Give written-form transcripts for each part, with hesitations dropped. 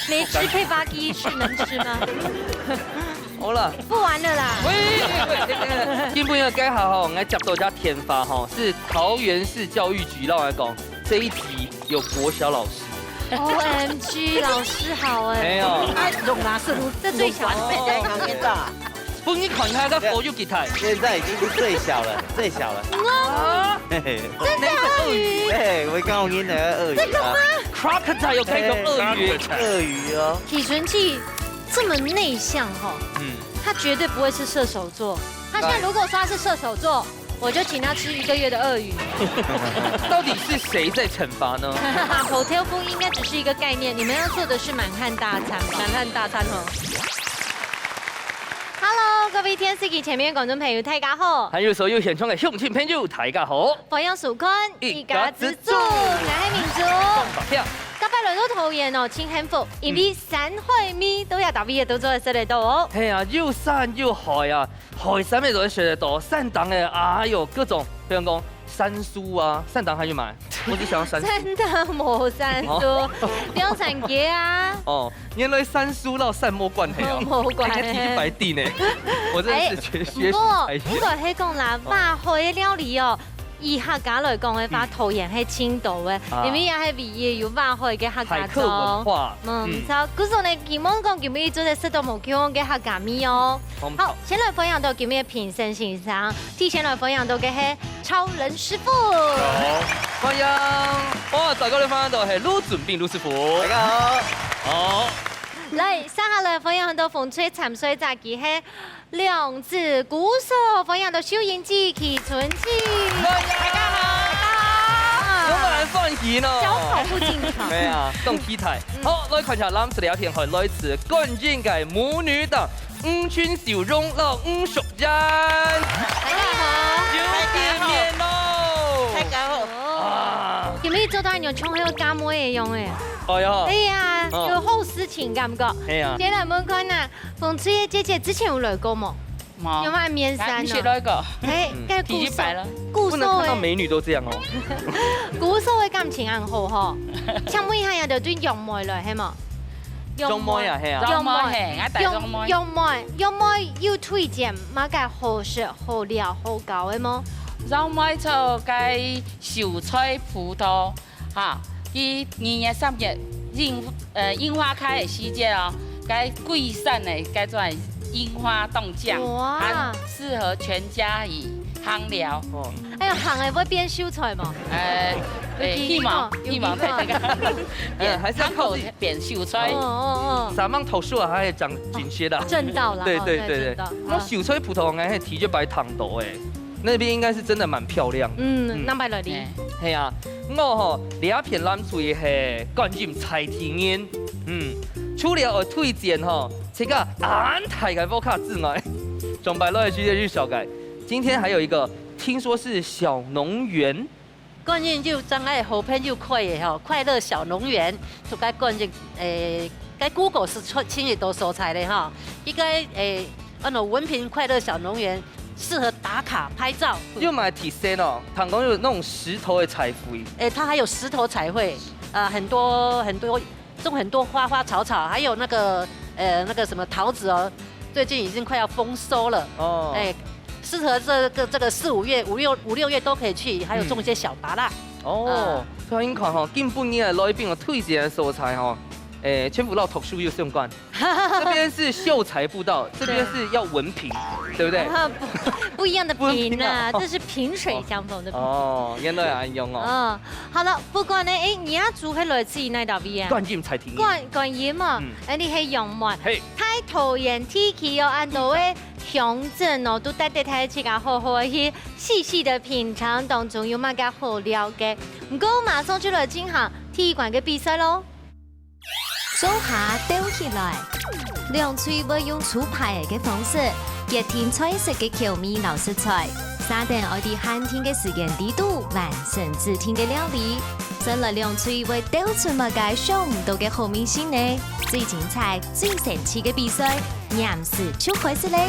没吃配巴鸡是能吃吗？好啦，不玩了啦。喂，今不要改好吼，我们接到家填发吼，是桃园市教育局让我来讲，这一题有国小老师。OMG， 老师好哎。没有。用拿是这最小的。本你看他个佛有吉他，现在已经是最小了，最小了。啊，嘿嘿，真的鳄鱼？对，我刚刚听的鳄鱼。这个吗 ？Crocodile 有开口鳄鱼，鳄鱼哦。体纯器这么内向哈，他绝对不会是射手座。他现在如果说他是射手座，我就请他吃1个月的鳄鱼。到底是谁在惩罚呢？Hotel 风应该只是一个概念，你们要做的是满汉大餐，满汉大餐哦。Hello， 各位天 CK 前面观众朋友，大家好。还有所有现场嘅乡亲朋友，大家好。欢迎收看一家之主，我係民族。今日來到桃園哦，請幸福，因為山海咪都有特別嘅動作喺這裡度哦。係啊，又山又海啊，海山嘅都喺學得到，山當嘅哎呦各種，比如講山蘇啊，山當還有買，我只想要山蘇。真的冇山蘇，不用產業啊。哦，原來山蘇到山魔關係啊，冇關係。天白地呢，我真係學習。不過呢個係講啦，肉海嘅料理哦。以客家來講嘅話，桃園係青島嘅，因為也係唯一有肉海嘅客家種。文化。唔錯，嗰時候呢，希望講今日做嘅食到冇叫我嘅客家米哦。好，先來分享到今日嘅評審欣賞，提前來分享到嘅係超人師傅。好，歡迎。哇，大家嚟分享到係陸準備陸師傅。大家好。好。嚟，接下來分享到風吹潛水雜技係兩隻鼓手，分享到收音機提純器。大家好。有冇人放言哦？小跑步進場。咩啊？動體態。好，來看下藍色聊天係來自冠軍嘅母女檔吳群小蓉老吳淑珍。大家好。又見面咯。大家好。啊。今日做到用唱喺個家妹嘅用嘅。哎呀。哎呀，有後事情感覺。哎呀。先來問看啊，風吹嘅姐姐之前有來過冇？冇。有冇面山你學來過？哎，跟體質白了。不能看到美女都這樣哦。鼓手嘅感情很好嗬，請問一下有條對楊梅來係冇？楊梅啊，係啊。楊梅係，我大楊梅。楊梅有推薦乜嘅好食、好料、好搞嘅冇？楊梅就該秀才葡萄嚇，佢2月3月櫻花開嘅時節哦，該貴山嘅該做櫻花凍醬，很適合全家以烹料。哦，哎呀，行嘅會變秀才冇？希望大家，還是要靠變秀才。三芒頭樹啊，還係長緊些的。正道啦。對。那秀才葡萄應該提就擺糖豆哎，那邊應該是真的蠻漂亮。南北來啲。係啊，我吼兩片攬出嘅係冠軍蔡天燕。除了我推薦吼這個安泰嘅波卡之外，仲擺落嚟去日小改。今天還有一個，聽說是小農園。冠軍就真係好朋友快嘅吼，快樂小農園，就該冠軍該 Google 是親日都所採的哈，應該那種文憑快樂小農園適合打卡拍照。又買體身哦，唐公有那種石頭的彩繪。它還有石頭彩繪，很多種很多花花草草，還有那個什麼桃子哦，最近已經快要豐收了哦。適合這個4、5月、5、6月都可以去，還有種一些小芭樂。哦，所以你看吼，根本你來一邊有推薦的素材吼，全部到讀書有相關。這邊是秀才步道，這邊是要文憑，對不對？不一樣的憑啊，這是萍水相逢的憑。哦，原來係咁用哦。好了，不過呢，你要住喺來自哪度邊啊？冠軍才聽。冠軍嘛，你係楊梅，太桃園天氣哦，按到誒鄉鎮哦，都帶睇起個好好去細細的品嘗當中有乜嘅好料嘅。唔過馬上就來進行體育館嘅比賽咯。手下抖起來，兩嘴要用粗排嘅方式，熱天彩色嘅球米老食材，撒定我哋寒天嘅時間地度，完成自天嘅料理。真來兩嘴會抖出乜嘅想唔到嘅好明星呢？最精彩、最神奇嘅比賽，暫時就開始咧！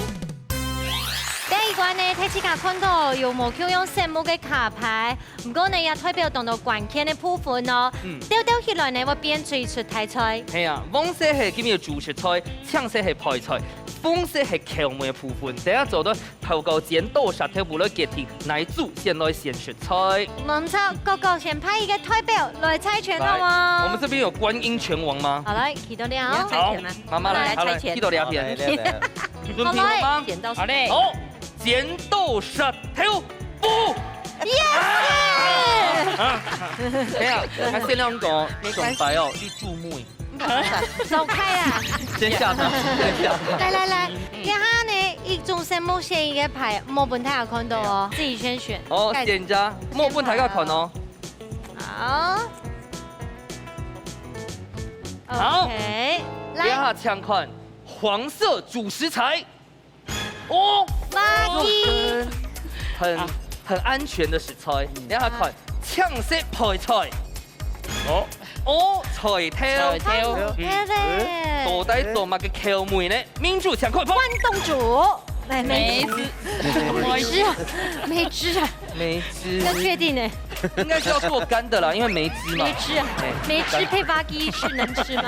第一關呢，睇次卡看到有冇叫用聖母嘅卡牌，唔過呢也代表當到關鍵嘅部分咯。丟丟起來呢，我變最出題菜。係啊，黃色係今日主食菜，青色係配菜，紅色係蕎麥嘅部分。第一做到透過剪刀石頭布來結題，乃煮先來先出菜。冇錯，個個先派一個代表來猜拳好嗎？我們這邊有觀音拳王嗎？好來，睇到了。好，媽媽來，好來，睇到兩邊。準備好嗎？剪刀石。好嘞。好，剪刀石頭布。哎呀，還限量講，上台哦，你注目。走開啊！先下台，先下台。來，一下呢，一種聖母獻一個牌，冇本太有看到哦，自己先選。哦，先加，冇本太個看哦。好。好 OK，來下搶款，黃色主食材。哦，垃圾。很安全的食材。你下看，青色配菜。哦，菜頭。到底做乜嘅蕎麥呢？民主搶款，關東煮。來，梅子，沒汁啊，梅汁。要確定呢？應該是要做乾的啦，因為梅汁嘛。沒汁啊，沒汁配巴雞是能吃嗎？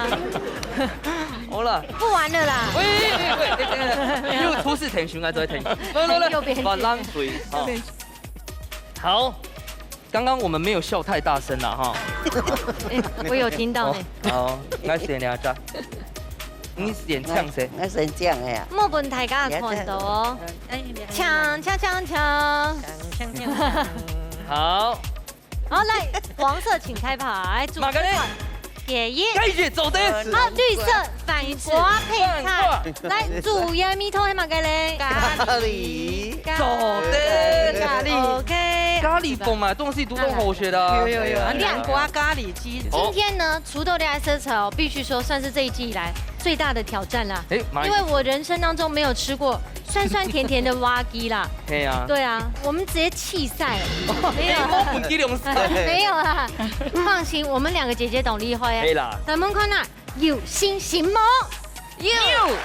好啦，不玩了啦。喂，又出事停船啊，再停。來，把浪水。好，剛剛我們沒有笑太大聲啦，哈。我有聽到呢。好，我選兩隻。你選搶誰？我選醬的呀。冇本大家看到哦。搶。好。好，來，黃色請開牌。馬格呢？鐵葉。繼續走的。好，綠色反瓜配菜。來，主要米湯係乜嘅咧？咖喱。走的。咖喱。 OK。咖喱風嘛，東西都好學的。有兩瓜咖喱雞。今天呢，鋤頭戀愛色彩哦，必須說算是這一季以來最大的挑戰啦。因為我人生當中沒有吃過酸酸甜甜的蛙雞啦。對啊。對啊，我們直接棄賽了。沒有。沒有啦，放心，我們兩個姐姐懂厲害。可以啦。咱們看啦，有心行嗎？有，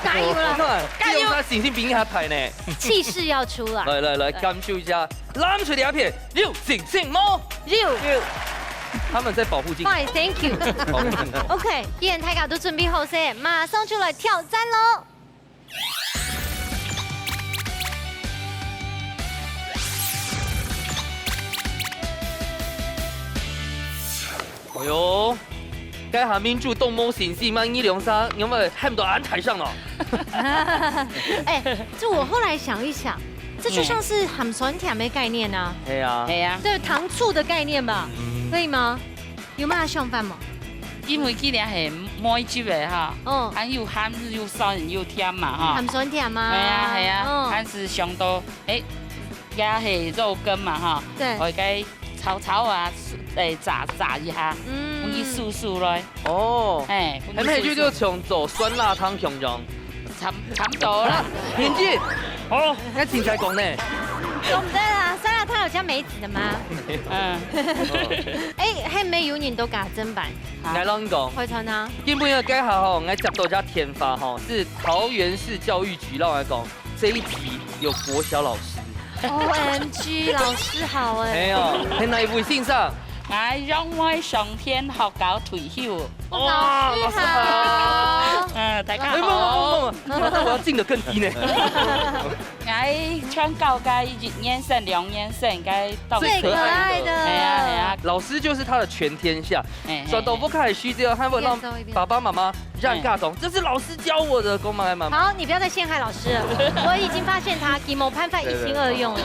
加油啦！加油！他星星比下台呢，氣勢要出來。來，感受一下，攬出兩片，有星星嗎？有。他們在保護鏡。Fine, thank you. OK， 既然大家都準備好些，馬上就來挑戰嘍！哎呦，該下面就動魔神師嗎？123，有沒有喊到安台上了？哎，就我後來想一想，這就像是鹹酸甜的概念啊。係啊。係啊。對，糖醋的概念吧。可以嗎？有冇相反嗎？因為佢哋係梅汁嘅哈，還有鹹又酸又甜嘛哈。鹹酸甜嗎？係啊，還是上到也係肉羹嘛哈。對。我該炒啊，炸一下，可以酥酥來。哦。係咪就從做酸辣湯形容？差唔多啦。年紀，好，那精彩講呢？懂得啦，酸辣湯有加梅子的嗎？哎，係咪有人都加砧板？來讓你講。會傳啊。基本嘅介紹吼，我接到家天發吼，是桃園市教育局讓我講，這一題有國小老師。OMG， 老師好哎。沒有，喺哪一位姓上？我讓我上天學校退休。老師好。大家好。我要進得更低呢。我唱高該1年生、2年生該到最可愛的。係啊。老師就是他的全天下。所以都不開虛這樣，還會讓爸爸媽媽讓尬懂，這是老師教我的，公媽媽。好，你不要再陷害老師了。我已經發現他吉某潘范一心二用了。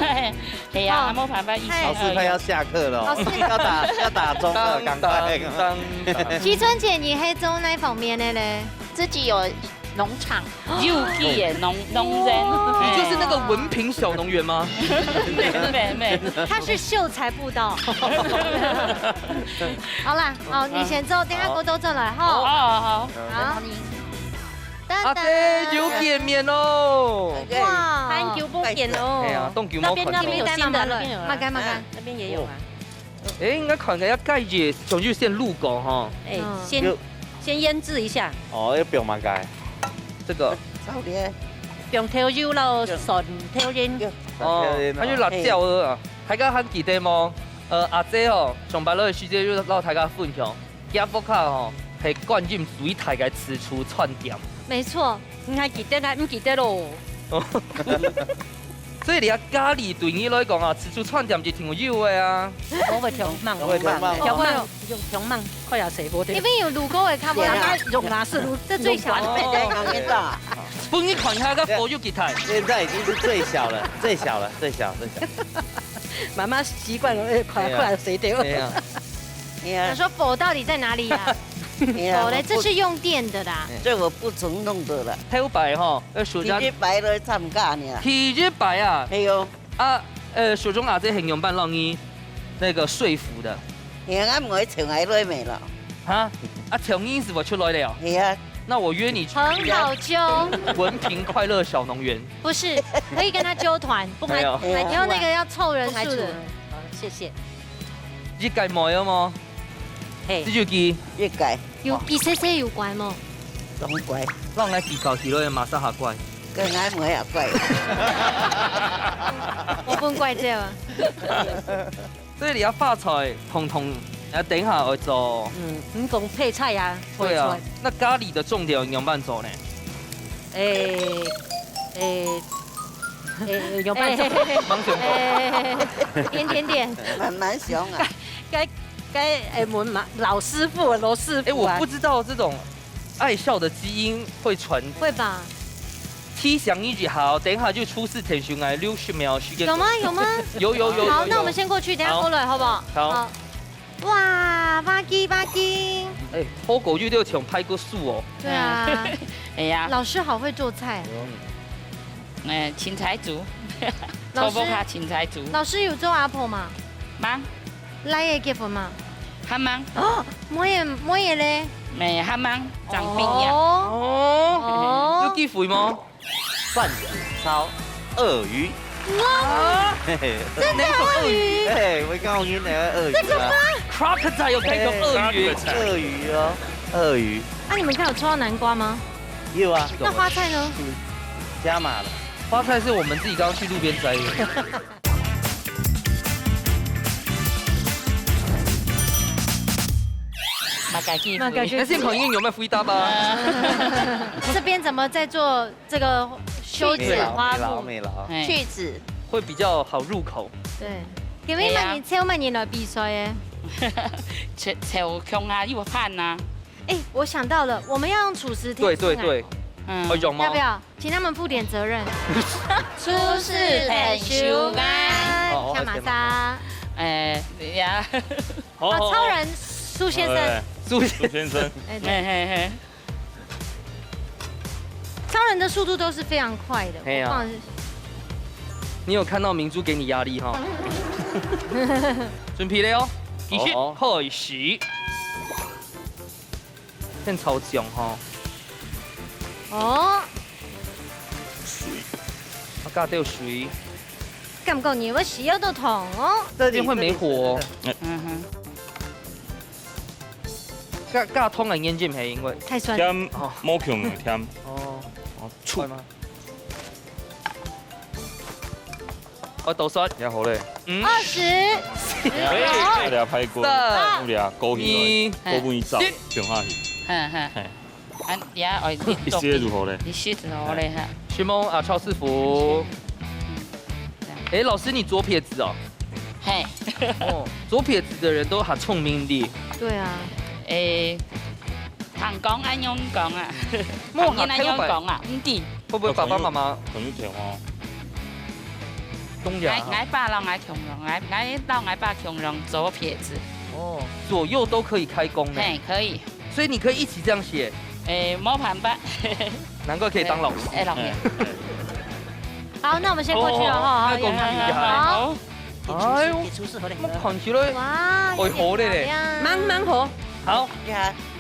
係啊，冇辦法一心二用。老師快要下課了。老師要打鐘了，趕快。齊春姐，你係做哪方面的嘞？自己有農場，有機的農人。你就是那個文憑小農園嗎？沒。他是秀才步道。好啦，好，你先做，等下我都做來哈。好。阿姐要見面嘍！哇，很久不見哦。係啊，東橋冇那邊有新的了，馬干，那邊也有啊。哎，應該看嘅一介嘢，總之先入港哈。哎，先醃製一下。哦，要表嘛該。這個。早點。用挑肉咯，純挑煙。他就辣椒啊，大家還記得嗎？阿姐哦，上班落去時間就讓大家分享，吉福卡哦係冠軍最大嘅吃出串點。没错，唔係記得啦，唔記得咯。所以你啊咖喱對你來講啊，吃出串點就挺有肉的啊。我會強猛，我會強猛強猛，用強猛，快要食無啲。那邊有滷溝的卡布拉，用哪是滷？這最小的。幫你看下個火肉吉台。現在已經是最小了，最小了，最小。慢慢習慣了，快死掉。他說火到底在哪裡呀？火嘞，這是用電的啦。這我不曾弄的了。太白哈，薯體育白了參加呢。體育白啊。還有啊，手中阿姐形容辦讓你那個說服的。係啊，我從來都沒了。哈？啊，從英是我出來了。係啊。那我約你去很好揪。文平快樂小農園。不是，可以跟他揪團，不還以後那個要湊人數的。好，謝謝。一計冇有嗎？嘿，這就記一改。有比誰誰有關嗎？咁貴，讓我比較起來馬上下怪。跟俺我也貴。我不怪這個。所以你要發財，通等下會做。唔講配菜呀。對啊。那咖喱的重點用辦做呢？用辦做。忙上點。慢慢想啊。該問老師傅羅師傅我不知道這種愛笑的基因會傳。會吧。T 響一句好，等一下就出示田雄來60秒時間。有嗎？有。好，那我們先過去，等下過來，好不好？好。哇，巴基。火狗肉都要從拍個素哦。對啊。哎呀。老師好會做菜。青菜煮。老師。青菜煮。老師有做阿婆嗎？忙。來也結婚嗎？還忙。哦，我也嘞。沒還忙，長病呀。有機會嗎？蒜子燒鱷魚。哇！真的鱷魚？對，我告訴你那個鱷魚。這個嗎 ？Crocodile 有配個鱷魚。鱷魚哦，鱷魚。啊，你們看有抽到南瓜嗎？有啊。那花菜呢？加碼了。花菜是我們自己剛剛去路邊摘的。那現場應有沒有回答吧？這邊怎麼在做這個修剪花布？去籽會比較好入口。對，因為你超慢年來比賽誒，超強啊，又判啊。哎，我想到了，我們要用廚師對，會用嗎？要不要？請他們負點責任。廚師田雄愛，下馬莎。呀。超人蘇先生。蘇先生，超人的速度都是非常快的。哎呀，你有看到明珠給你壓力哈？準備了哦，繼續開始。變超強哈。哦。我加掉水。感覺你會洗腰都痛哦。這邊會沒火。加通嘅煙尖係因為太酸。添冇強嘅添。哦，醋嗎？我倒酸也好咧。20。我哋拍過，我哋高起來，高半走，上下去。啊，呀，我你寫如何咧？你寫如何咧？哈。徐夢啊，超師傅。哎，老師你左撇子哦。嘿。哦，左撇子的人都好聰明的。對啊。唐講安樣講啊，唐人安樣講啊，唔知會不會爸爸媽媽同你聽哦？東陽。我爸讓我強榮，我讓我爸強榮左撇子。哦，左右都可以開工呢。嘿，可以。所以你可以一起這樣寫。冇辦法。難怪可以當老師。老師。好，那我們先過去了哈。恭喜你！好。哎呦，我看起來哇，會好的嘞。蠻好。好，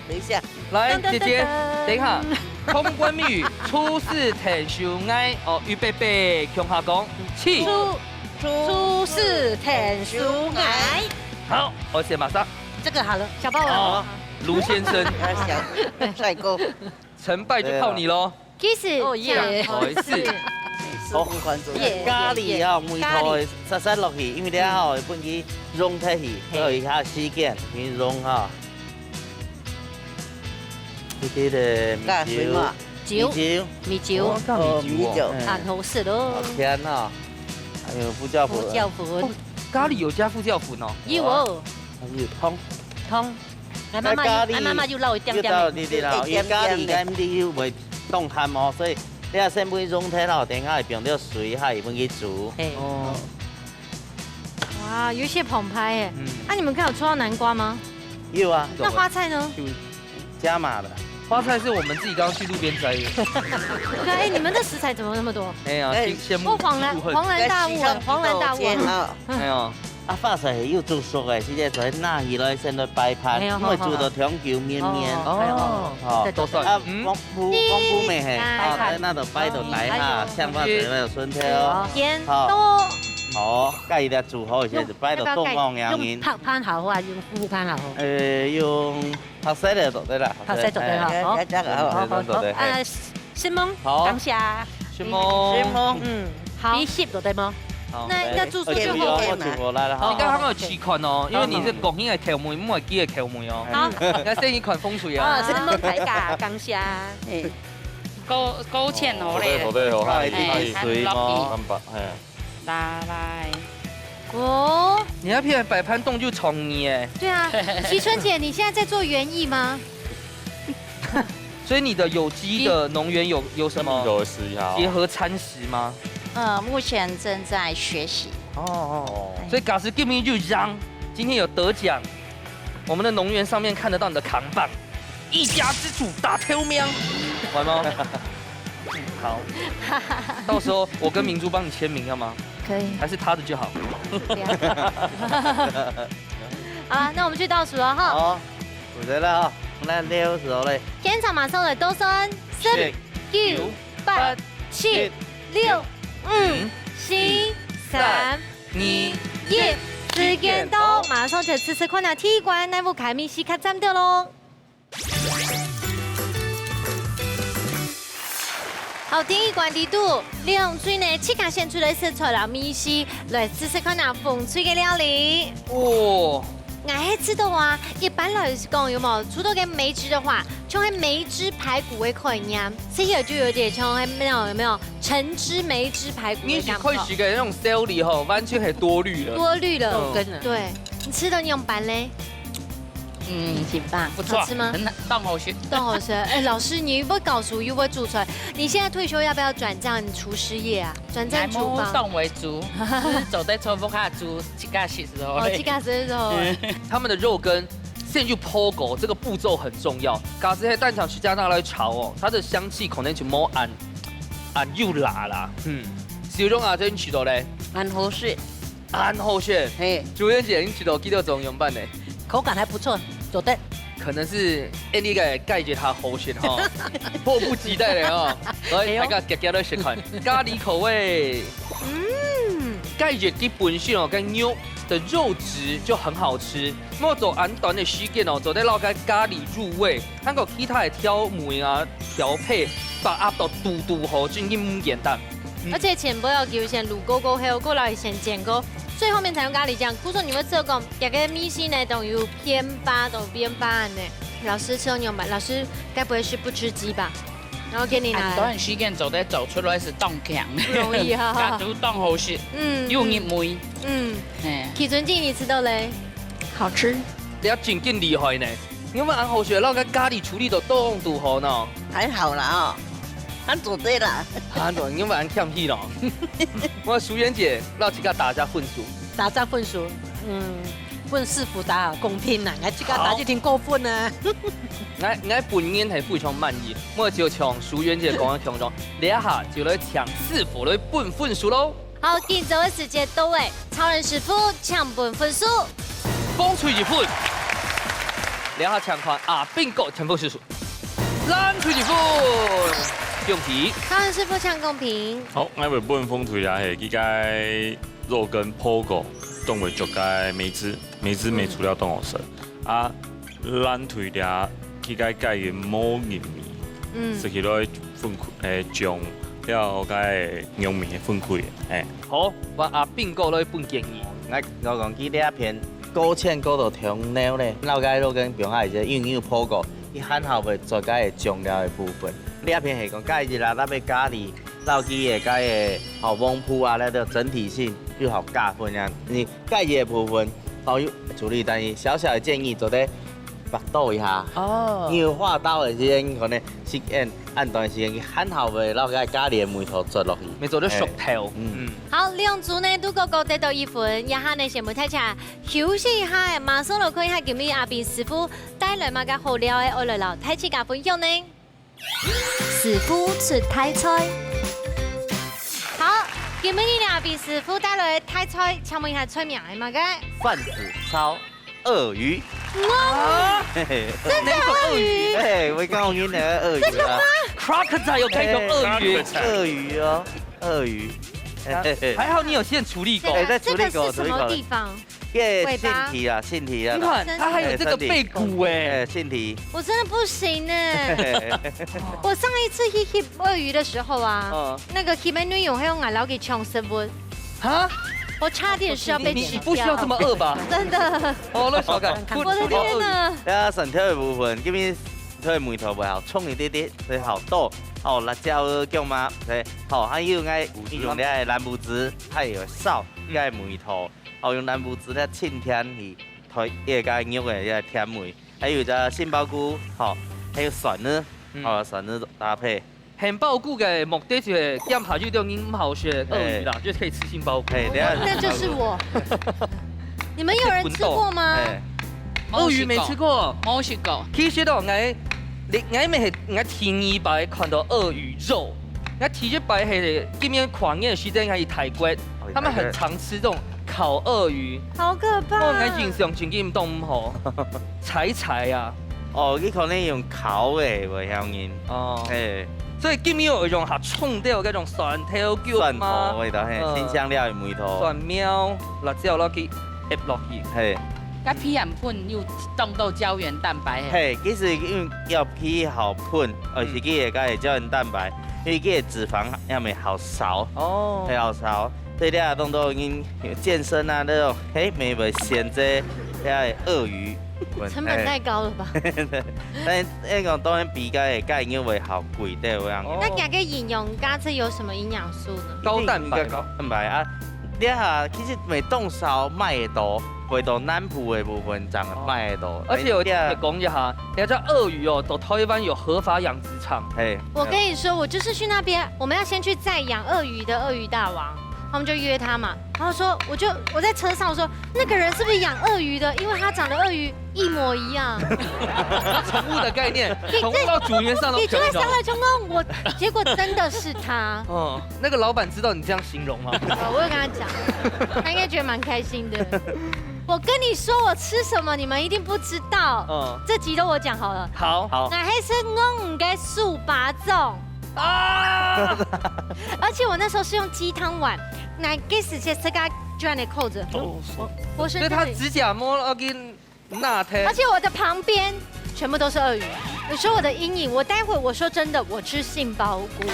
等一下，來姐姐，等一下，通關密語，廚師田雄愛，哦，預備備，向下講，起。廚師田雄愛。好，我寫馬上。這個好了，小豹王。盧先生，帥哥，成敗就靠你嘍。其实哦耶是好关注。咖喱哦，梅头会塞塞落去，因为了后会本去溶体去，所以较时间去溶吼。呢啲咧米酒，米酒，很好吃咯。甜哦，还有胡椒粉。胡椒粉，咖喱有加胡椒粉哦。有哦，还有汤。俺妈媽要撈一點點。要你哋啦，因為咖喱咁啲會凍鹹哦，所以你要先本溶體咯，等下會變到水，下會本去煮。哦。哇，有一些澎湃耶。啊，你们看有抽到南瓜吗？有啊。那花菜呢？加码的。花菜是我们自己刚刚去路边摘的。对，哎，你们的食材怎么那么多？哎呀，羡慕。恍然大悟啊！恍然大悟啊！哎呀。啊，法式係要做熟嘅，先至在拿起來先來擺盤，因為做到長久綿綿。哦，都算。啊，光鋪未係，啊，那就擺到底下，像法式那個筍條，甜多。好，介意咧煮好一些就擺到凍黃樣面。用拍盤好啊，用副盤好。用拍西嚟做得啦。拍西做得好。好。先蒙，感謝。先蒙。好。必須做得麼？那住宿就好嘅嘛。你剛剛有試看哦，因為你是講起嘅條眉，唔係記嘅條眉哦。好，而係一款風水啊。先蒙睇價，感謝。勾芡好咧。好的，好的，水嘛，来。哦。你那片摆盘动就宠你哎。对啊，齐春姐，你现在在做园艺吗？所以你的有机的农园有什么结合餐食吗？目前正在学习。所以嘎斯 give me 就让今天有得奖，我们的农园上面看得到你的扛棒，一家之主打挑喵，完吗？好，到时候我跟明珠帮你签名要吗？可以，还是他的就好。好了，那我们去倒数了哈。好，负责了哈，那6时候嘞。现场马上来都算10、9、8、7、6、5、4、3、2、1，时间到，马上就吃看下体馆内部开米西卡站掉喽。好，第一关地度，李洪水呢，即刻先出来食材啦，米西来试试看下风吹嘅料理。哇！爱吃的话，一般来讲有冇？除了跟梅汁的话，像係梅汁排骨嘅概念，这个就有点像係有没有橙汁梅汁排骨的感觉。你是可以的那种 celery 吼，完全係多虑了。多虑了，豆根了。对，你吃的那种版嘞？挺棒，不错，好吃吗？冻好吃，冻好吃。哎，老师，你不告诉又不煮出来，你现在退休要不要转战厨师业啊？转战厨房？冻为主，走在厨房下煮几架洗时候。哦，几架时候。他们的肉跟先去剖狗，这个步骤很重要。嘎子黑蛋肠去加拿来炒哦，它的香气可能就冇按又辣啦。小种啊，这你吃到嘞？很好吃，很好吃。嘿，朱元姐，你吃到几多种用版呢？口感还不错，做得。可能是你个盖住它好吃哈，迫不及待的哈，来大家夹夹来试看咖喱口味。盖住基本上哦，跟牛的肉质就很好吃。莫做安短的时间哦，做在捞个咖喱入味，还有其他的调味啊、调配，把压到嘟好，真唔简单。而且前不要给先卤勾勾，还有过来先煎勾。最后面才用咖喱酱。古说你们这个这个米线呢，都有偏巴，都偏巴呢。老师吃牛板，老师该不会是不吃鸡吧？然后给你拿。短时间走出来是冻强，不容易哈。家都冻好吃，又热梅。启存记你吃到嘞？好吃。你要真更厉害呢，因为安好学那个咖喱处理都冻笃好呢。还好啦哦。俺做对了，俺做，因为俺欠屁了。我淑媛姐让几个打下分数，打下分数，问师傅打公平啦，我这个打就挺过分啊。我本人係非常滿意，我就像淑媛姐講嘅強壯，你一下就來搶師傅來半分數咯。好，今早嘅時間到位，超人師傅搶半分數，風吹日本，你一下搶看啊，邊個搶半分數？冷吹日本。用皮，超人師傅搶公平。好，我為本風推下係幾間肉跟鋪個凍為足嘅梅子梅除了凍好食。啊，咱推下幾間嘅冇鹽味，食起來分开，将了个农民的分开的，好，我阿炳哥来分建议。我讲起这片高纤高度通鸟咧，老街路跟平下一个应普过，伊很好袂做个会重要的部分。这片是讲介日啦，咱要咖喱。老鸡的介个好丰富啊，那个整体性又好加分啊。你介日的部分好有处理，但是小小的建议做得白倒一下。哦。因为画刀的时间可能时间按段时间去很好袂，老个咖喱的梅头做落去，没做得熟透。好，两组呢都各得到1分，一下呢先不太差，休息一下，马上就可以喺今日阿炳师傅带来嘛个好料的，我来老太起加分享呢。师傅出台菜。好，今日呢阿炳师傅带来台菜，请问一下菜名係乜嘅？饭子烧鳄鱼。哇！真的鳄鱼？对，我刚有那个鳄鱼啊。Crocodile 有可以用鳄鱼。鳄鱼哦，鳄鱼。还好你有先处理过。这个是什么地方？耶，腺体啊，腺体啊。你看，它还有这个背骨哎，腺体。我真的不行呢。我上一次去 hit 鳄鱼的时候啊，那个 hit 女用还用外劳给抢食物。哈？我差点是要被吃掉。你不需要这么饿吧？真的。哦，那小感。我的天哪！啊，上条的部分，这边它梅头袂好，冲一点点，所以好多。哦，辣椒姜嘛，对，好，还有用咧南木子，还有扫个梅头。哦，用南木子咧浸甜去推一个肉的个甜味，还有只杏鲍菇，好，还有蒜呢，好蒜呢搭配。杏鲍菇的目的就是减下去中唔好学鳄鱼啦，就可以吃杏鲍菇。那就是我。你们有人吃过吗？鳄鱼没吃过，冇吃过。其实哦，我咪系我天白看到鳄鱼肉，我提一白系今年狂野的时间喺泰国，他们很常吃这种。烤鳄鱼，好可怕！我眼睛上前景都唔好，柴呀。哦，你可能用烤的，袂晓人。哦，所以今年有一种下冲掉嗰種蒜頭姜蒜頭味道，新香料的梅頭。蒜苗、辣椒落去醃落去，甲皮鹽粉又凍到膠原蛋白。其實因為要皮好粉，而是佢個膠原蛋白，因為佢脂肪要咪好少，好少。对了，动作因健身啊那种，没选这鳄鱼，成本太高了吧？但那个当然比个钙因为好贵的这样。那两个营养咖这有什么营养素呢？高蛋白啊，你下其实每冻烧卖的多，回到南部的部分长卖的多。而且我讲一下，你知道鳄鱼哦，到台湾有合法养殖场。我跟你说，我就是去那边，我们要先去再养鳄鱼的鳄鱼大王。他们就约他嘛，然后说我在车上我说那个人是不是养鳄鱼的？因为他长得鳄鱼一模一样。宠物的概念，宠物到主人上都。你就会想来成功，结果真的是他。那个老板知道你这样形容吗？我有跟他讲，他应该觉得蛮开心的。我跟你说我吃什么，你们一定不知道。这集都我讲好了。好。那还是我唔该数把种。啊！而且我那时候是用鸡汤碗，那给死些这个居然得扣着，我所以他指甲摸了给那天，而且我的旁边全部都是鳄鱼。你说我的阴影，我待会我说真的，我吃杏鲍菇，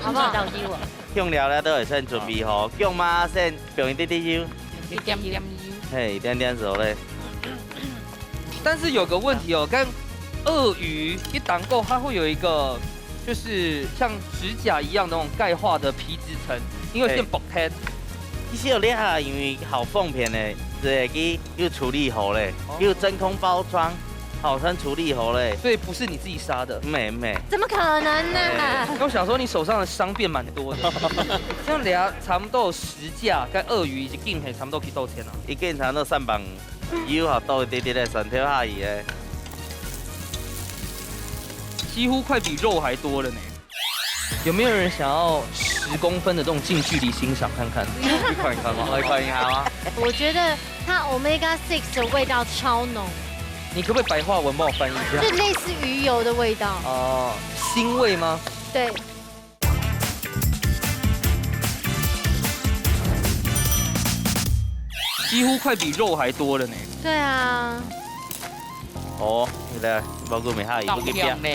好不好？倒给我。用料咧都会先准备好，用嘛先放一点点油，一点点油，一点点熟嘞。但是有个问题哦，跟鳄鱼一挡够，它会有一个。就是像指甲一样的那种钙化的皮质层，因为变薄胎。其实有厉害，因为好奉片的，对，去又处理好嘞，又真空包装，好生处理好嘞。所以不是你自己杀的？没。怎么可能呢？我想说你手上的伤变蛮多的，像俩差不多有10架，跟鳄鱼以及金黑差不多可以多钱啊？一件差不多300，有好多一点点的3条下鱼的。几乎快比肉还多了呢。有没有人想要10公分的这种近距离欣赏看看？一块你看吗？一块你好啊。我觉得它 Omega 6的味道超浓。你可不可以白话文帮我翻译一下？就类似鱼油的味道。哦，腥味吗？对。几乎快比肉还多了呢。对啊。哦，你的包括没下鱼不给变呢。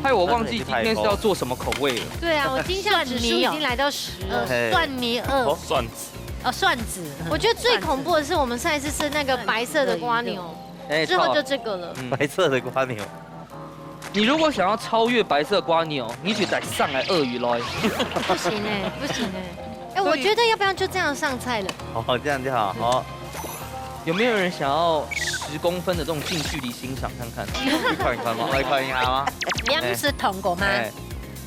害我忘记今天是要做什么口味了。对啊，我金项指数已经来到10了。蒜泥2，蒜子，蒜子。我觉得最恐怖的是我们上一次吃那个白色的瓜牛，之后就这个了。白色的瓜牛。你如果想要超越白色瓜牛，你就得上来鳄鱼来。不行哎，不行哎。我觉得要不要就这样上菜了？哦，这样就好。哦，有没有人想要10公分的这种近距离欣赏看看？你看一看吗？来看一下吗？你要吃糖果吗？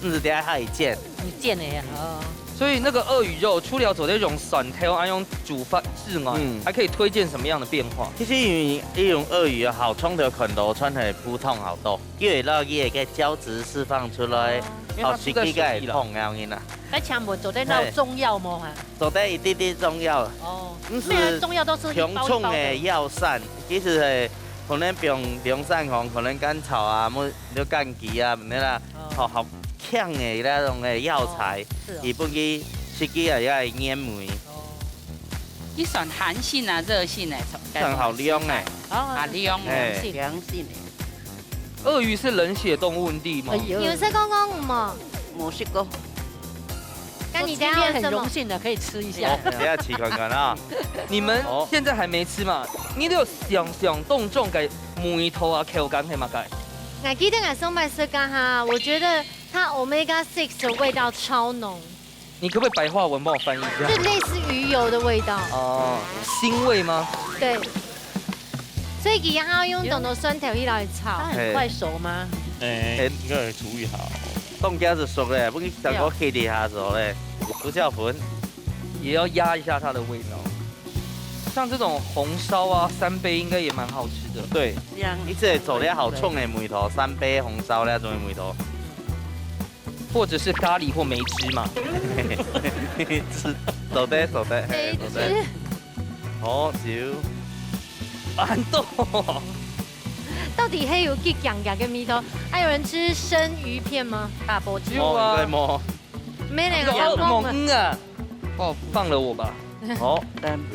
是等下还一件。一件的呀。哦。所以那个鳄鱼肉，除了做这种蒜头啊用煮法之外，还可以推荐什么样的变化？其实因为这种鳄鱼啊，好冲的很多，穿的普通好多，因为那个个胶质释放出来，好实际个会痛样的啦。在强门做在闹中药吗？做在一点点中药。哦。没有中药都是香冲的药膳，其实是可能用凉散红，可能甘草啊、木枸杞啊，那啦，好强的那种的药材，伊本去实际啊也会烟梅。你算寒性啊、热性的？算好凉的。凉性的。鳄鱼是冷血动物地吗？你们是刚刚吗？没试过。那你等下很荣幸的可以吃一下。等下吃看看啊。你们现在还没吃嘛？你都有想动种给梅头啊、口感系嘛该？我记得我送麦色干哈，我觉得它 Omega 6的味道超浓。你可不可以白话文帮我翻译一下？就类似鱼油的味道。哦，腥味吗？对。所以给它用等到酸条一来炒。它很快熟吗？应该会处理好。冻胶是熟的，不过等我黑底下熟嘞，不叫粉，也要压一下它的味道。像这种红烧啊、三杯应该也蛮好吃的。对，一直做了好冲的梅头，三杯红烧那种梅头，或者是咖喱或梅汁嘛。吃，走的。梅汁。好酒。安豆。到底还有给养跟米头？还有人吃生鱼片吗？大波鸡。有啊。没人有猛啊！哦，放了我吧。哦，蓝卜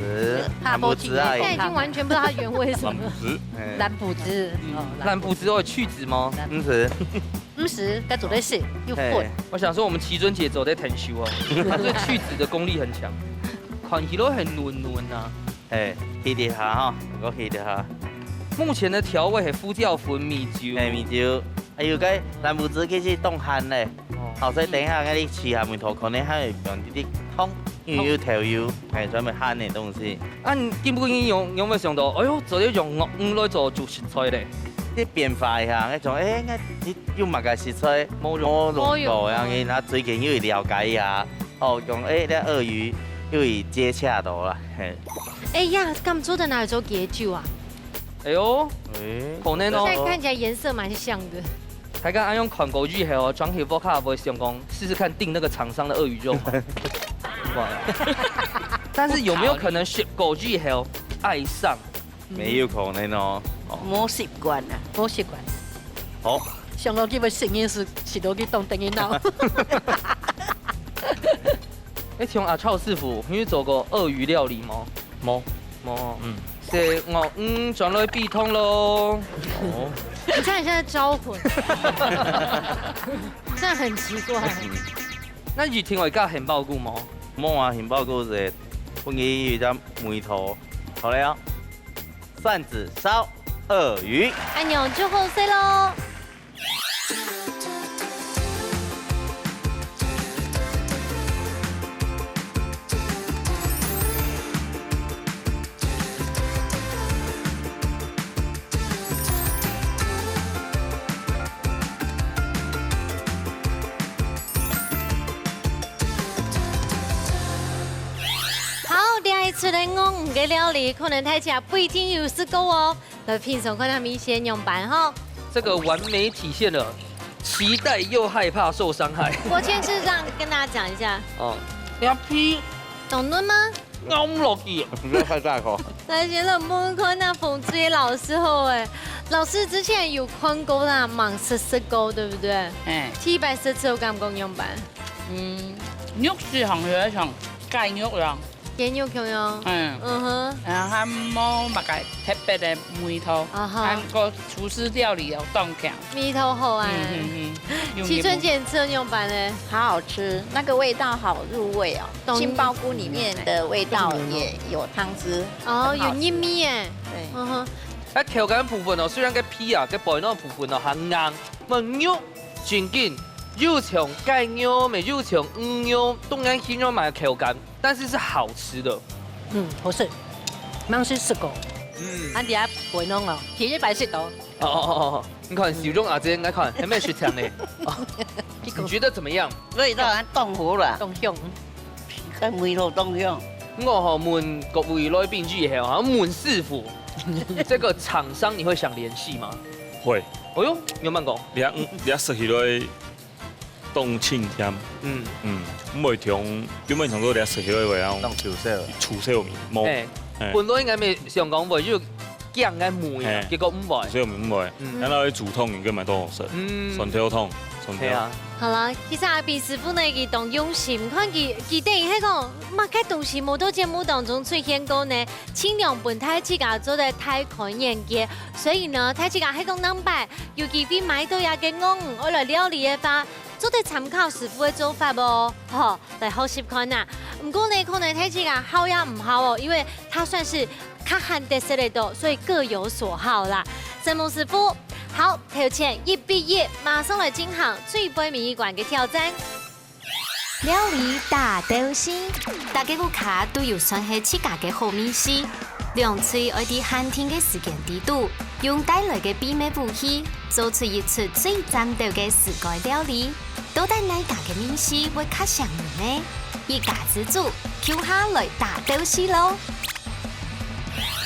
大波鸡啊！现在已经完全不知道它原味是什么。蓝卜子。蓝卜子有去籽吗？不是，该做的是又混。我想说我们齐尊姐走在腾修哦，她对去籽的功力很强，看起来很嫩呐。黑底下哈，我黑底下。目前的调味是胡椒粉、米酒。米酒，还有个蓝卜子其实冻咸嘞，所以等一下你吃下面头可能还会用啲汤，因为有调油，专门咸的东西。啊，你见不见有没有想到？哎呦，做啲用鱼来做食材咧？啲变化一下，那种应该你用乜嘅食材冇用过样嘅，那最近又了解一下，用那鳄鱼又会接洽到啦。哎呀，咁做的哪有做椰酒啊？哎呦，可能哦。现在看起来颜色蛮像的。还敢按用款狗剧还有装起 vodka 不会成功，试试看订那个厂商的鳄鱼肉。但是有没有可能是狗剧还有爱上？没有可能哦。冇习惯啊，冇习惯。好。上个基本实验室是都去动电脑。像阿超师傅，你做过鳄鱼料理吗？冇。是转来必通喽。你看你现在招魂，这样很奇怪。那你听我讲杏鲍菇吗？冇啊，杏鲍菇是本期有只梅头，好了，蒜子烧鳄鱼。按钮就后塞喽。虽然我唔嘅料理可能睇起来不一定有试过哦，来品尝看他们先用版哈。这个完美体现了期待又害怕受伤害。我先是这样跟大家讲一下。哦，两批懂论吗？咬唔落去，不要太大口。但是我们看那冯志毅老师后哎，老师之前有看过啦，芒色色糕对不对？740次有敢讲用版。肉是行去一場雞肉啦。雞肉芎藥。嗯哼。然後還冇乜個特別的梅頭，韓國廚師料理有凍強。梅頭好啊。齊春姐吃了牛板呢？好好吃，那个味道好入味哦。杏鲍菇里面的味道也有汤汁。哦，有黏味耶。对。嗯哼。喺口感部分哦，雖然個皮啊、個背那部分哦係硬，但肉真緊，肉像雞肉、咪肉像魚肉，當然鮮肉買口感，但是是好吃的。不是，芒是食過。俺哋背弄哦，其實白色的。哦，你看小鐘阿姐，你看有沒有雪條呢？你覺得怎麼樣？味道還凍好啦，凍香，跟梅頭凍香。我吼問各位來賓主以後，好像問師傅。這個廠商你會想聯繫嗎？會。哦喲，有冇講？你食起來凍清甜。唔會同表面上都你食起來會啊。當廚師。廚師有冇？本來應該咪想講會就醬嘅梅啊，結果唔會。所以唔會。然後煮湯應該咪都好食。酸條湯，酸條。好啦，其實阿比師傅呢，佢當用心，看佢等於迄個乜嘅東西冇到節目當中出現過呢，盡量本太自家做得太看眼嘅，所以呢，太自家喺個能擺，尤其比買到呀嘅我我來料理嘅話，做得參考師傅嘅做法噃，吼，嚟學習看呐。唔過呢，可能太自家好呀唔好哦，因為它算是較罕得食嚟到，所以各有所好啦。鄭夢師傅。好，頭前一畢業，馬上來進行最杯暝一關嘅挑戰。料理大鬥士，大家顧客都要算係自家嘅好美食。兩嘴愛啲限定嘅時間地度，用帶來嘅秘密武器，做出一出最戰鬥嘅世界料理。到底哪家嘅美食會較上癮呢？一家之主，叫下來大鬥士咯！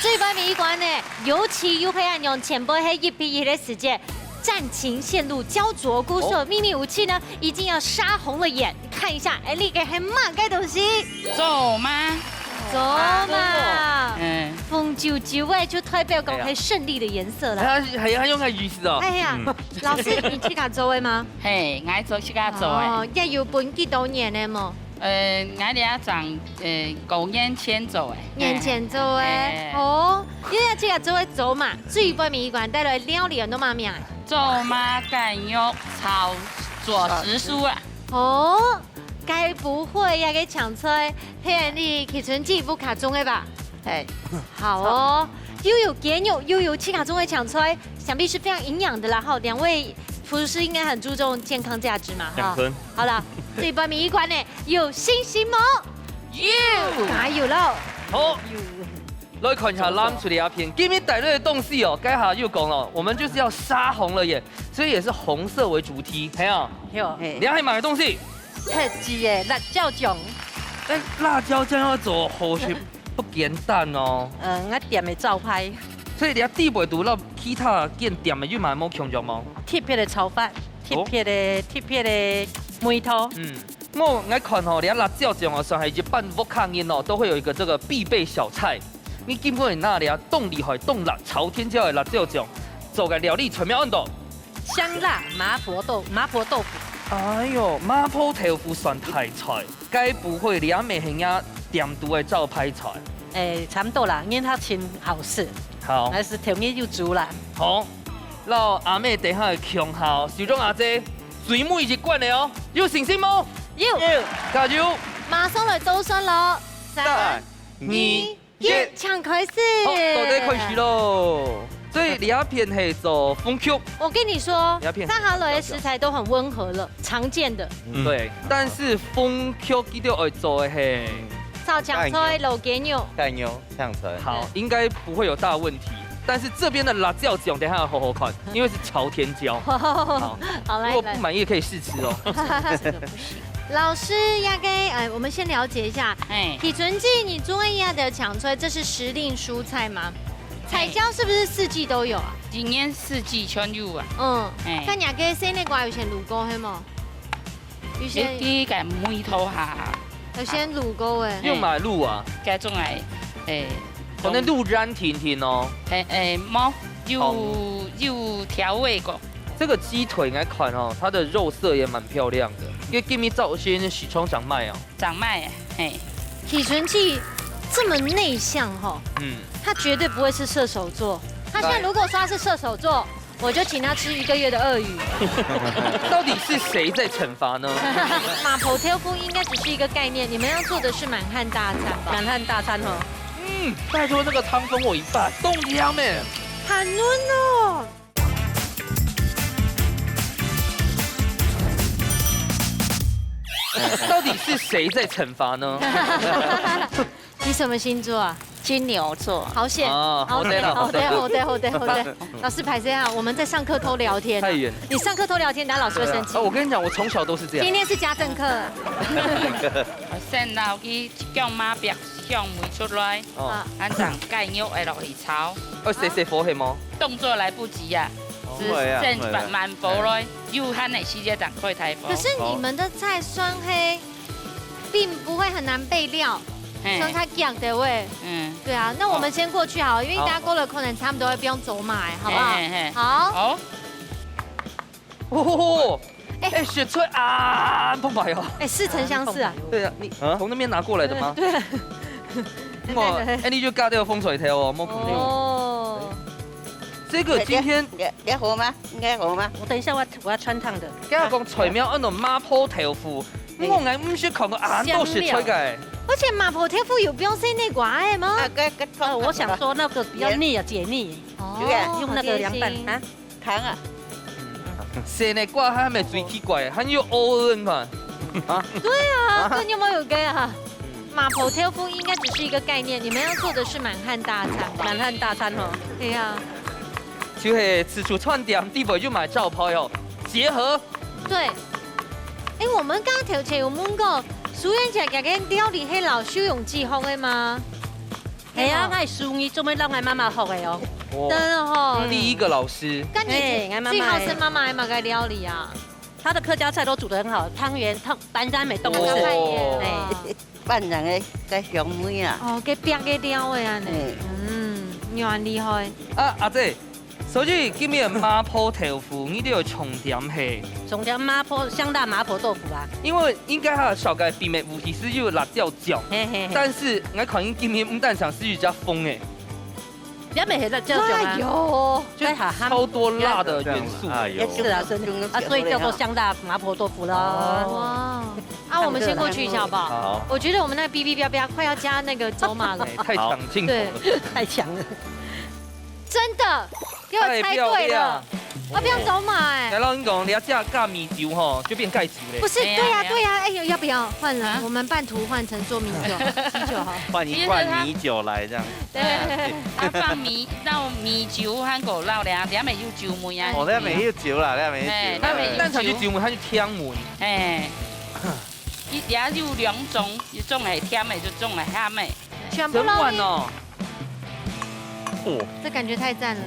最杯暝一關呢，尤其又配合用前輩喺一畢業嘅時間，戰情陷入焦灼，故所秘密武器呢，已經要殺紅了眼。看一下，哎，呢個係乜嘅東西？做嗎？做嘛？紅啾啾誒，就代表講係勝利的顏色啦。係啊，用係意思哦。哎呀，老師，你自家做嘅嗎？嘿，我做自家做嘅。哦，也有本幾多年嘅麼？我哋長9年前做嘅。年前做嘅。哦，因為自家做嘅做嘛，最杯暝一關帶來料理都嘛名。做嘛乾肉炒佐時蔬啊。哦。該不會也給搶出來，譬如你起春季不卡中的吧？哎，好哦，又有雞肉又有氣卡中的搶出來，想必是非常營養的啦。哈，兩位廚師應該很注重健康價值嘛？哈，好了，這杯暝一關呢有信心嗎？有，加油咯！好，來看一下攬出的鴉片，今天帶來的東西哦，該下又講了，我們就是要殺紅了眼，所以也是紅色為主題，係啊，有，你還買東西？特級嘅辣椒醬，哎，辣椒醬要做好食不簡單哦。我店嘅招牌，所以你地袂獨到其他間店嘅要買冇強咗冇？特別嘅炒飯，特別嘅梅頭。我看吼，你辣椒醬哦，算係日本福康宴哦，都會有一個這個必備小菜。你基本上那裡啊，凍厲害凍辣朝天椒嘅辣椒醬，做嘅料理全面按到。香辣麻婆豆腐。哎呦，麻婆豆腐算台菜，該不會你阿妹係呀點都係招牌菜？差唔多啦，因為它挺好食。好，還是調味就足啦。好，然後阿妹等下強效，小鐘阿姐最尾一關的哦，有信心嗎？有，加油！馬上來倒上咯，3、2、1，搶開始！好，到底開始咯。所以你鴉片係做風 Q。我跟你說，三下來的食材都很溫和了，常見的。對，但是風 Q 記得要做的係炒醬菜、滷雞肉、乾肉醬菜。好，應該不會有大問題。但是這邊的辣椒醬，等下要好好看，因為是朝天椒。好，如果不滿意可以試吃哦。這個不行。老師，亞該，我們先了解一下。體純記，你做一樣的搶出來，這是時令蔬菜嗎？彩椒是不是四季都有啊？今年四季全有啊。但亞該生的瓜有先滷過係嗎？有先啲嘅梅頭下。有先滷過誒。用買滷啊？嘅種係可能滷染甜甜哦。冇有調味過。這個雞腿來看哦，它的肉色也蠻漂亮的，因為今日早先喜窗長賣啊。長賣，體純記这么内向哈，他绝对不会是射手座。他现在如果说他是射手座，我就请他吃1个月的鳄鱼。到底是谁在惩罚呢？马婆挑夫应该只是一个概念，你们要做的是满汉大餐吧？满汉大餐哦。拜托那个汤分我一半，冻凉咩？好嫩哦。到底是谁在惩罚呢？你什么星座啊？金牛座。好险！好的，好的。老师排谁啊？我们在上课偷聊天。太远。你上课偷聊天，等下老师会生气。我跟你讲，我从小都是这样。今天是家政课。先留去将马鼻向门出来，按上盖肉的落去炒。谁火黑吗？动作来不及呀，只剩慢步来，又喊的时间赶快抬步。可是你们的菜酸黑，并不会很难备料。酸菜酱对不对？对啊，那我们先过去好，因为大家过了可能他们都会不用走马，好不好？好。哦，雪翠啊，不买哦。似曾相识啊。对啊，你从那边拿过来的吗？对。哇，你就尬掉风水条哦，没朋友。哦。这个今天你好吗？应该好吗？我等一下我要穿烫的。今日讲菜苗按照马坡豆腐，我硬唔是看个啊都是吹嘅。而且马婆贴夫有不用塞内瓜的吗？我想说那个比较腻啊，解腻。用那个凉拌啊，糖啊。塞内瓜还没最奇怪，还有欧恩嘛？啊？对啊，这你有没有给啊？马婆贴夫应该只是一个概念，你们要做的是满汉大餐。满汉大餐哦。对呀。就是吃出串点，地位就买照牌哦，结合。对。我们刚头前有问过。苏元姐家嘅料理係老師用自學嘅嘛？係啊，我係蘇語做咩讓我媽媽學嘅哦。真的哦。第一個老師。咁你最好是媽媽買嘅料理啊。她的客家菜都煮得很好，湯圓、班山美凍都是。扮人嘅香妹啊。哦，嘅白嘅料嘅啊，你很厲害。阿姐。所以今日麻婆豆腐，你都要重點係。重點香辣麻婆豆腐啊。因為應該係小嘅邊面有其實有辣椒醬，但是我看你今天唔但想是加風誒。你咪係辣椒醬啊？有，就超多辣的元素。是啊，所以叫做香辣麻婆豆腐啦。哇！我們先過去一下好不好？好。我覺得我們那個嗶嗶嗶嗶快要加那個走馬了。太搶鏡頭了，太強了。真的。给我猜对了，我不要走马哎。来，老你讲，你要加尬米酒哈，就变盖酒嘞。不是，对呀，要不要换了？我们半途换成做米酒，米酒哈。换一罐米酒来这样。对，他放让米酒和狗肉咧，等下咪要酒梅啊。哦，等下咪要酒啦，等下咪要酒。但才去酒梅，他去香梅。伊也有2種，一種係甜的，一種係鹹的。全部整碗哦。这感觉太赞了。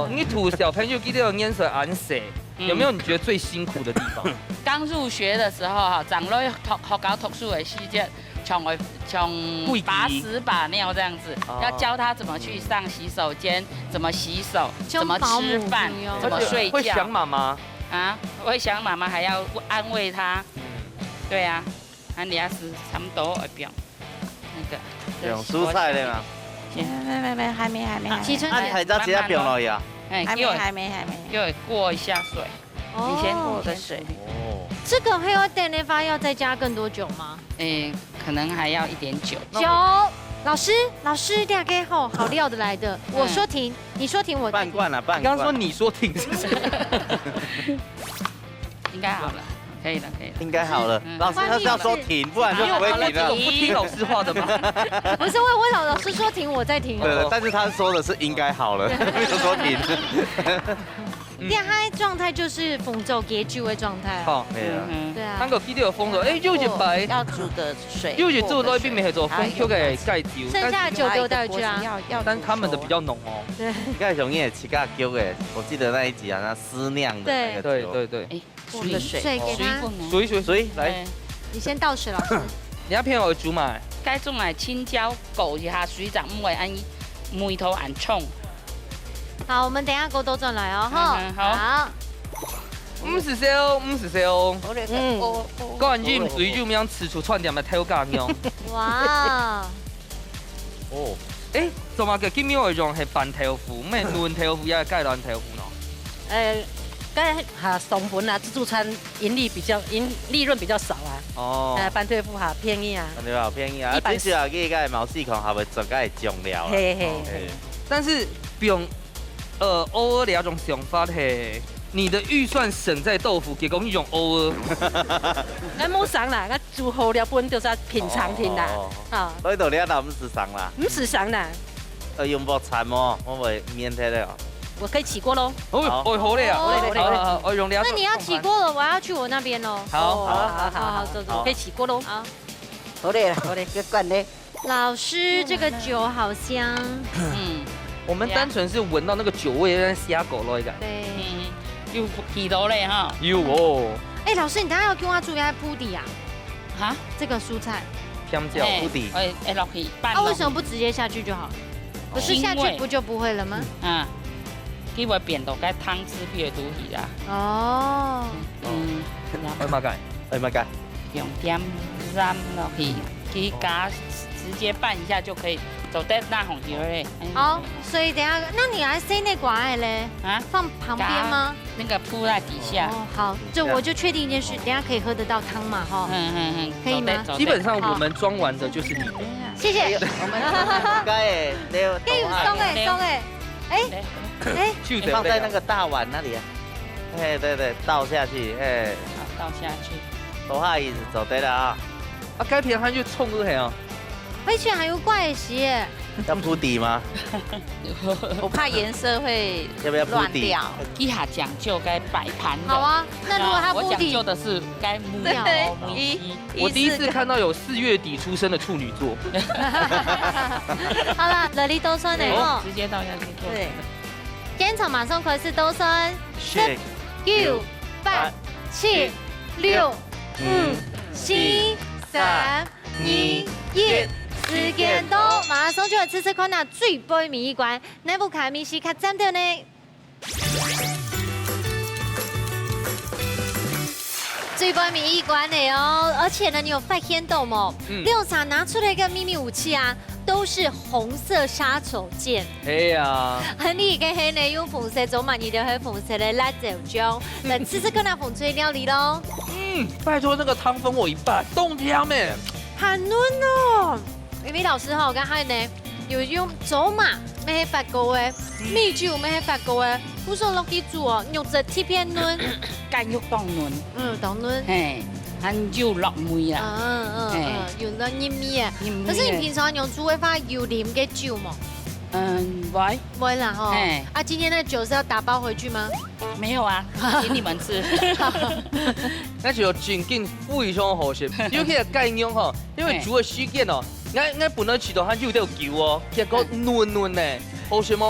你涂小朋友记得有颜色颜色，有没有你觉得最辛苦的地方？刚入学的时候哈，长辈学搞读书的时间，从把屎把尿这样子，要教他怎么去上洗手间，怎么洗手，怎么吃饭，怎么睡觉。会想妈妈啊？会想妈妈，还要安慰他。对啊，安利亚是差不多会表那个。用蔬菜的吗？没，还没。提春节还早直接变落去啊？还没。就过一下水，你先过个水。哦。这个还要等那发要再加更多酒吗？可能还要一点酒。老师，大概好料的来的。我说停，你说停，我半罐了，半罐。刚刚说你说停是不是？应该好了。可以了，应该好了。老师他是要说停，不然就不会停了。不听老师话的吗？不是，我老师说停，我再停。对，但是他说的是应该好了，没有说停。第二状态就是风走给酒的状态。好，对啊。那个记得有风走，又一白。要煮的水。又一做到并没有做风，就给盖酒。剩下的酒给我带回去啊。但他们的比较浓哦。对。盖容易也吃个酒诶，我记得那一集好像私酿的那个酒。对。水给他，水来，你先倒水，老师。你要偏我煮嘛？该种来青椒勾一下水涨，唔会按梅头按冲。好，我们等一下勾都转来哦，哈。好。唔是笑。個人唔水就咁樣吃出串點嘅挑架樣。哇！哦，做嘛个今秒会用係扮豆腐，咩嫩豆腐也係芥蘭豆腐咯。该松粉啊，自助餐利润比较少啊。哦，班豆腐哈便宜啊。对吧？便宜啊，最主要个个毛细孔还会做个酱料。嘿嘿。但是不用，偶尔两种想法係，你的預算省在豆腐，結果呢種偶爾。我冇省啦，我煮好了本就是品嘗添啦。啊，所以到你阿頭唔是省啦。唔是省啦。用薄餐麼？我會免睇了。我可以起鍋咯。好嘞啊！好，我用兩。那你要起锅了，我要去我那边喽。好，走，可以起锅喽。好，好嘞，给灌嘞。老师，这个酒好香。我们单纯是闻到那个酒味，在虾狗咯，一个。对。有味道嘞哈。有哦。老师，你等下要给我煮下铺底啊？哈？这个蔬菜。香蕉铺底。落去拌。为什么不直接下去就好？不是下去不就不会了吗？佢會變到cái湯汁變到去啦。哦。愛乜雞？用點鹽落去，佢加直接拌一下就可以，就得那紅油嘞。好，所以等下，那你還塞那quả哎嘞？放旁邊嗎？那個鋪在底下。哦，好，我就確定一件事，等下可以喝得到湯嘛，哈。可以嗎？基本上我們裝完的就是你的。謝謝。可以鬆放在那个大碗那里啊。对，倒下去，倒下去。不好意思，走对了啊。該片它就衝咗係啊。而且還有怪洗，要鋪底嗎？我怕顏色會要不要鋪底？一下講究該擺盤的。好啊，那如果它鋪底，我講究的是該木料母雞。我第一次看到有4月底出生的處女座。好了，熱力多酸的哦，直接倒下去做。對。現場馬上開始倒酸，10、9、8、7、6、5、4、3、2、1，時間到，馬上就來試試看下最杯米一關，哪部卡米是較針對呢？最杯米一關的哦，而且呢，你有發現到嗎？六嫂拿出了一個秘密武器啊！都是紅色殺手鐧。哎呀，很厲害呢，用紅色做嘛，你就係紅色的辣椒醬，來試試看那風吹料理咯。拜託那個湯分我一半，凍香咩？很嫩哦。因為老師哈，我剛才呢有用走馬咩發過嘅，米酒咩發過嘅，古時候落去煮哦，肉質特別嫩，雞肉當嫩，當嫩。很油落梅啊，油落黏味啊。可是你平常用煮會放油淋嘅酒嗎？會啦哈。啊，今天的酒是要打包回去嗎？沒有啊，給你們吃。那就要真緊非常好食，尤其係雞肉吼，因為煮嘅時間哦，我本來吃到它有點油哦，結果嫩呢，好食麼？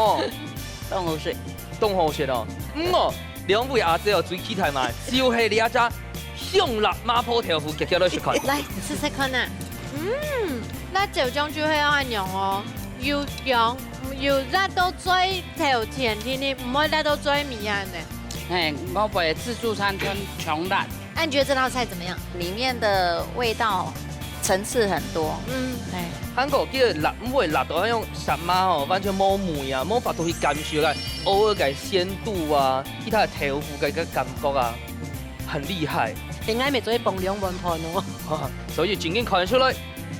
凍好食哦。兩位阿姐哦，最期待嘛，就是你阿隻香辣麻婆豆腐，夾夾落去看。來試試看啊。辣椒醬就係按樣哦，要用要辣到最頭甜甜的，唔會辣到最米啊呢。我會自助餐跟窮辣。你覺得這道菜怎麼樣？裡面的味道層次很多。韓國叫辣，唔會辣到那種殺麻哦，完全冇味啊，冇法度去感受嘅，偶爾嘅鮮度啊，其他嘅豆腐嘅個感覺啊，很厲害。應該咪做啲磅兩碗盤咯。所以真經看出來，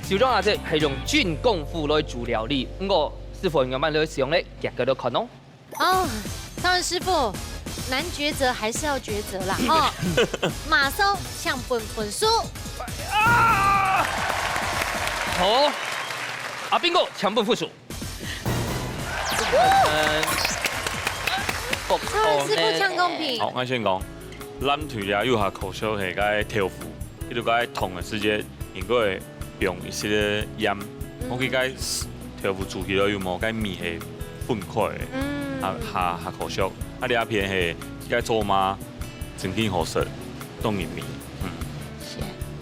小莊阿姐係用專功夫來煮料理，我師傅用乜嚟使用咧？夾個都看咯。哦，當然師傅，難抉擇還是要抉擇啦。哦，馬上向本輸。好，阿邊個搶本副數？師傅搶公平。好，我先講。咱除了有下口燒係個豆腐，佢度個燙嘅時間應該會用一些鹽，我記個豆腐煮起來有冇個米係粉塊嘅，下口燒，啊兩片係個做嘛真緊好食，凍綿綿。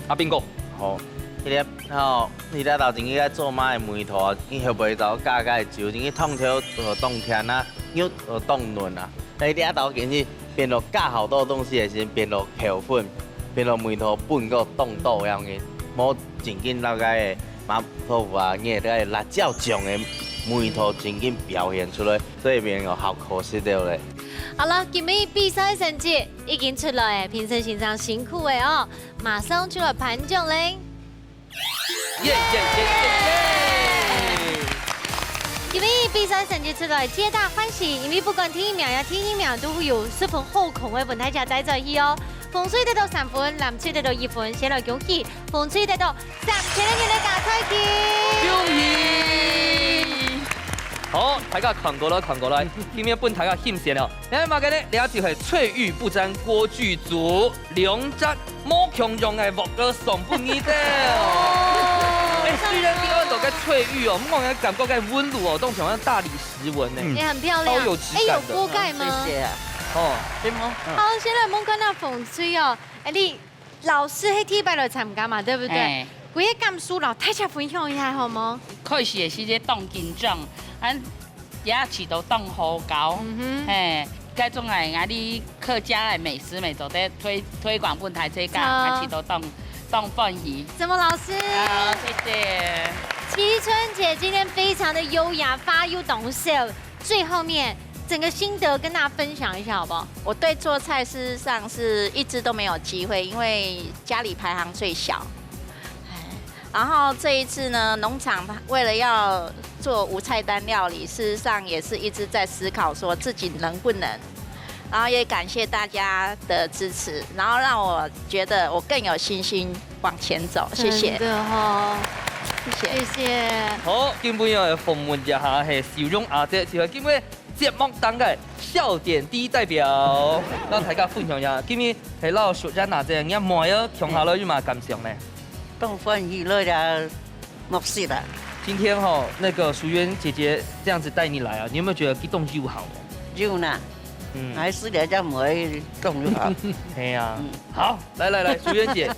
阿邊個？好，迄粒吼，迄粒頭前去做馬嘅梅頭，伊後尾就加個酒，前去燙條和凍甜啊，肉和凍嫩啊，但係啲頭前去。變落加好多東西嘅時，變落豆粉，變落梅頭粉個凍豆樣嘅，冇正經那個麻豆腐啊，你个辣椒酱的味道真紧表现出来，所以变个好可惜了嘞。好了，今日比赛成绩已经出来，评审现场辛苦的哦，马上就来颁奖嘞！耶！今日比赛成绩出来，皆大欢喜，因为不管第一名呀、第一名都会有10分好控的问题家带在去哦。风水得到3分，蓝水得到1分，先来恭喜风水得到3000元的加彩金，恭喜！好，大家看过来，今天本大家欣赏了。今嘛个呢，了就是翠玉不沾锅具组2只冇强用的木哥送给你的。虽然你按到个翠玉哦，我感觉个温度哦，都像大理石纹呢，也很漂亮，超有质感的。有锅盖吗？谢谢。哦，对吗？好，现在我们看到风水哦，你老师喺礼拜六参加嘛，对不对？规个感受老大家分享一下好吗？开始的时阵冻紧张，俺也起都冻好高，嘿，该种来俺哋客家的美食美走在推广本台这个，俺起都冻饭鱼。怎么老师？好，谢谢。齐春姐今天非常的优雅，发又懂事。最后面整个心得跟大家分享一下好不好？我对做菜事实上是一直都没有机会，因为家里排行最小。然后这一次呢，农场为了要做无菜单料理，事实上也是一直在思考说自己能不能。然后也感谢大家的支持，然后让我觉得我更有信心往前走。谢谢。真的哈，谢谢。谢谢。好，今本要访问一下系邵勇阿姐，是今日节目当嘅笑点第一代表，让大家分享一下，今日系老邵家阿姐，人买咗强下来有嘛感想呢？冻饭娱乐的模式的。今天哈，那个淑媛姐姐这样子带你来啊，你有没有觉得激动又好？就呢，还是人家买冻就好。哎呀，好，来，淑媛姐，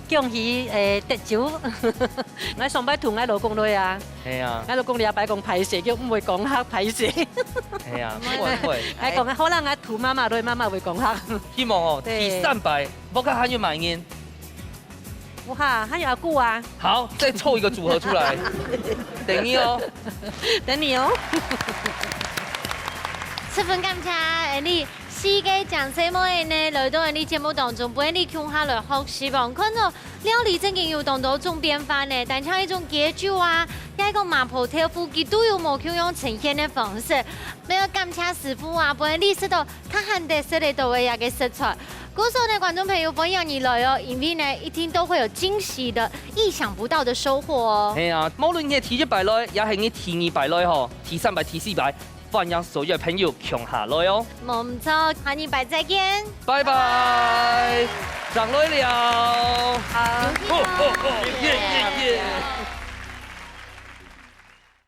恭喜得奖，我上摆同我老公来啊。哎呀，我老公禮拜講歹勢，叫唔會講黑歹勢。哎呀，會，係講可能我圖媽媽對媽媽會講黑。希望哦，第3擺，不看還有滿音。哇，還有阿姑啊！好，再湊一個組合出來，等你哦，等你哦。十分感謝你4個講什麼嘅呢？來到你節目當中，幫你共下來學習望看到料理真經有當到種變化呢，但像一種解酒啊，一個麻婆豆腐，佢都有冇用呈現的方式。沒有感謝師傅啊，幫你識到較罕特色的到位嘅食材。鼓手呢，觀眾朋友歡迎你來哦，因為呢一定都會有驚喜的、意想不到的收穫哦。係啊，無論你第1擺來，也係你第2擺來吼，第3擺、第4擺。歡迎所有朋友共下來哦！冇錯，下禮拜再見，拜拜，上來了，好，耶！